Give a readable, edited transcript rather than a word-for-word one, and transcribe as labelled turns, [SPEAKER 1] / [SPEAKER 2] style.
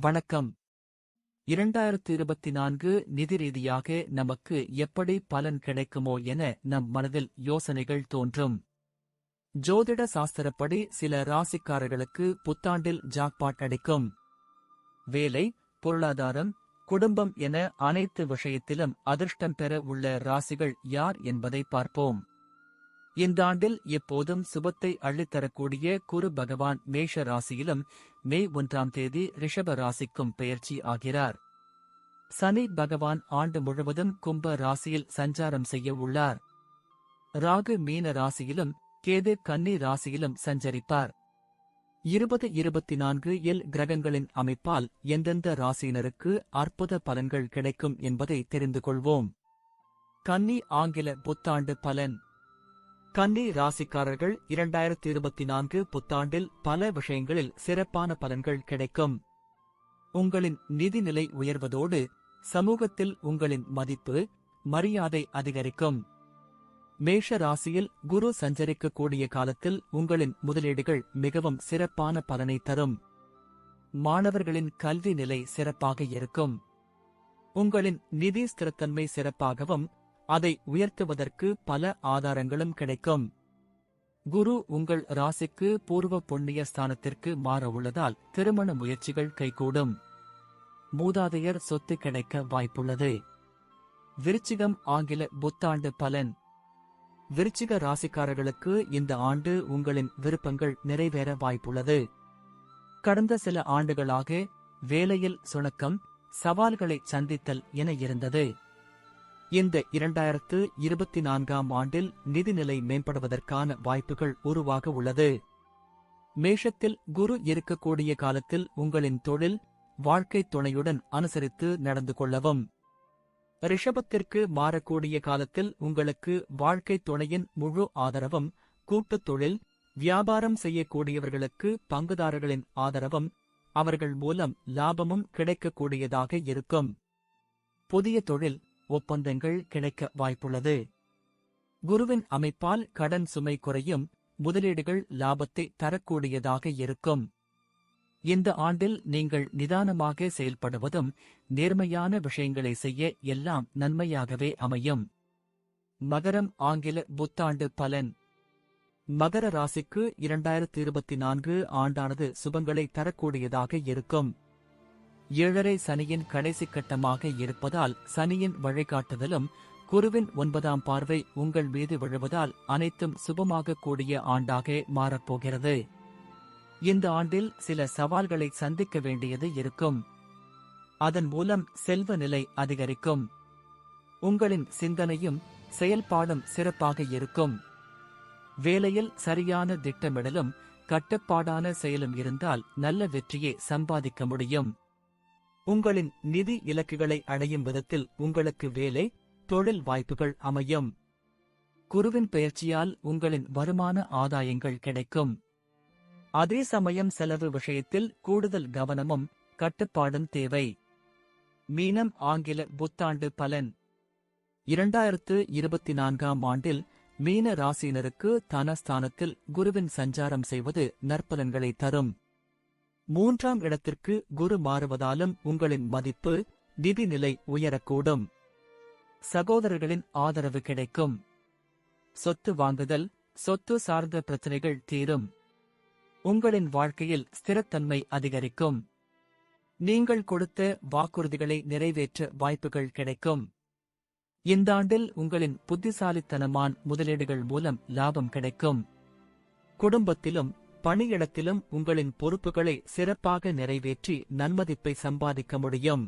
[SPEAKER 1] வணக்கம். 2024 நிதி ரீதியாக நமக்கு எப்படி பலன் கிடைக்குமோ என நம் மனதில் யோசனைகள் தோன்றும். ஜோதிட சாஸ்திரப்படி சில ராசிக்காரர்களுக்கு புத்தாண்டில் ஜாக்பாட் அடிக்கும். வேலை, பொருளாதாரம், குடும்பம் என அனைத்து விஷயத்திலும் அதிர்ஷ்டம் பெற உள்ள ராசிகள் யார் என்பதை பார்ப்போம். இந்த ஆண்டில் எப்போதும் சுபத்தை அள்ளித்தரக்கூடிய குரு பகவான் மேஷ ராசியிலும் மே 1ஆம் தேதி ரிஷப ராசிக்கும் பெயர்ச்சி ஆகிறார். சனி பகவான் ஆண்டு முழுவதும் கும்ப ராசியில் சஞ்சாரம் செய்ய உள்ளார். ராகு மீன ராசியிலும் கேது கன்னி ராசியிலும் சஞ்சரிப்பார். 2024 இல் கிரகங்களின் அமைப்பால் எந்தெந்த ராசியினருக்கு அற்புத பலன்கள் கிடைக்கும் என்பதை தெரிந்து கொள்வோம். கன்னி ஆங்கில புத்தாண்டு பலன். கன்னி ராசிக்காரர்கள் 2024 புத்தாண்டில் பல விஷயங்களில் சிறப்பான பலன்கள் கிடைக்கும். உங்களின் நிதிநிலை உயர்வதோடு சமூகத்தில் உங்களின் மதிப்பு, மரியாதை அதிகரிக்கும். மேஷ ராசியில் குரு சஞ்சரிக்கக்கூடிய காலத்தில் உங்களின் முதலீடுகள் மிகவும் சிறப்பான பலனை தரும். மாணவர்களின் கல்வி நிலை சிறப்பாக இருக்கும். உங்களின் நிதி ஸ்திரத்தன்மை சிறப்பாகவும் அதை உயர்த்துவதற்கு பல ஆதாரங்களும் கிடைக்கும். குரு உங்கள் ராசிக்கு பூர்வ புண்ணிய ஸ்தானத்திற்கு மாற உள்ளதால் திருமண முயற்சிகள் கைகூடும். மூதாதையர் சொத்து கிடைக்க வாய்ப்புள்ளது. விருச்சிகம் ஆங்கில புத்தாண்டு பலன். விருச்சிக ராசிக்காரர்களுக்கு இந்த ஆண்டு உங்களின் விருப்பங்கள் நிறைவேற வாய்ப்புள்ளது. கடந்த சில ஆண்டுகளாக வேலையில் சுணக்கம், சவால்களை சந்தித்தல் என இருந்தது. இந்த 2024ஆம் ஆண்டில் நிதிநிலை மேம்படுவதற்கான வாய்ப்புகள் உருவாக உள்ளது. மேஷத்தில் குரு இருக்கக்கூடிய காலத்தில் உங்களின் தொழில், வாழ்க்கை துணையுடன் அனுசரித்து நடந்து கொள்ளவும். ரிஷபத்திற்கு மாறக்கூடிய காலத்தில் உங்களுக்கு வாழ்க்கை துணையின் முழு ஆதரவும், கூட்டுத் தொழில், வியாபாரம் செய்யக்கூடியவர்களுக்கு பங்குதாரர்களின் ஆதரவும், அவர்கள் மூலம் லாபமும் கிடைக்கக்கூடியதாக இருக்கும். புதிய தொழில் ஒப்பந்தங்கள் கிடைக்க வாய்ப்புள்ளது. குருவின் அமைப்பால் கடன் சுமை குறையும். முதலீடுகள் லாபத்தை தரக்கூடியதாக இருக்கும். இந்த ஆண்டில் நீங்கள் நிதானமாக செயல்படுவதும் நேர்மையான விஷயங்களை செய்ய எல்லாம் நன்மையாகவே அமையும். மகரம் ஆங்கில புத்தாண்டு பலன். மகர ராசிக்கு 2024 ஆண்டானது சுபங்களை தரக்கூடியதாக இருக்கும். 7.5 சனியின் கடைசி கட்டமாக இருப்பதால் சனியின் வழிகாட்டுதலும் குருவின் 9ஆம் பார்வை உங்கள் மீது விழுவதால் அனைத்தும் சுபமாக கூடிய ஆண்டாக மாறப்போகிறது. இந்த ஆண்டில் சில சவால்களை சந்திக்க வேண்டியது இருக்கும். அதன் மூலம் செல்வ நிலை அதிகரிக்கும். உங்களின் சிந்தனையும் செயல்பாடும் சிறப்பாக இருக்கும். வேலையில் சரியான திட்டமிடலும் கட்டுப்பாடான செயலும் இருந்தால் நல்ல வெற்றியை சம்பாதிக்க முடியும். உங்களின் நிதி இலக்குகளை அடையும் விதத்தில் உங்களுக்கு வேலை, தொழில் வாய்ப்புகள் அமையும். குருவின் பெயர்ச்சியால் உங்களின் வருமான ஆதாயங்கள் கிடைக்கும். அதே சமயம் செலவு விஷயத்தில் கூடுதல் கவனமும் கட்டுப்பாடும் தேவை. மீனம் ஆங்கில புத்தாண்டு பலன். 2024ஆம் ஆண்டில் மீன ராசியினருக்கு தனஸ்தானத்தில் குருவின் சஞ்சாரம் செய்வது நற்பலன்களை தரும். 3ஆம் இடத்திற்கு குரு மாறுவதாலும் உங்களின் மதிப்பு, நிதிநிலை உயரக்கூடும். சகோதரர்களின் ஆதரவு கிடைக்கும். சொத்து வாங்குதல், சொத்து சார்ந்த பிரச்சனைகள் தீரும். உங்களின் வாழ்க்கையில் ஸ்திரத்தன்மை அதிகரிக்கும். நீங்கள் கொடுத்த வாக்குறுதிகளை நிறைவேற்ற வாய்ப்புகள் கிடைக்கும். இந்த ஆண்டில் உங்களின் புத்திசாலித்தனமான முதலீடுகள் மூலம் லாபம் கிடைக்கும். குடும்பத்திலும் பணியிடத்திலும் உங்களின் பொறுப்புகளை சிறப்பாக நிறைவேற்றி நன்மதிப்பை சம்பாதிக்க முடியும்.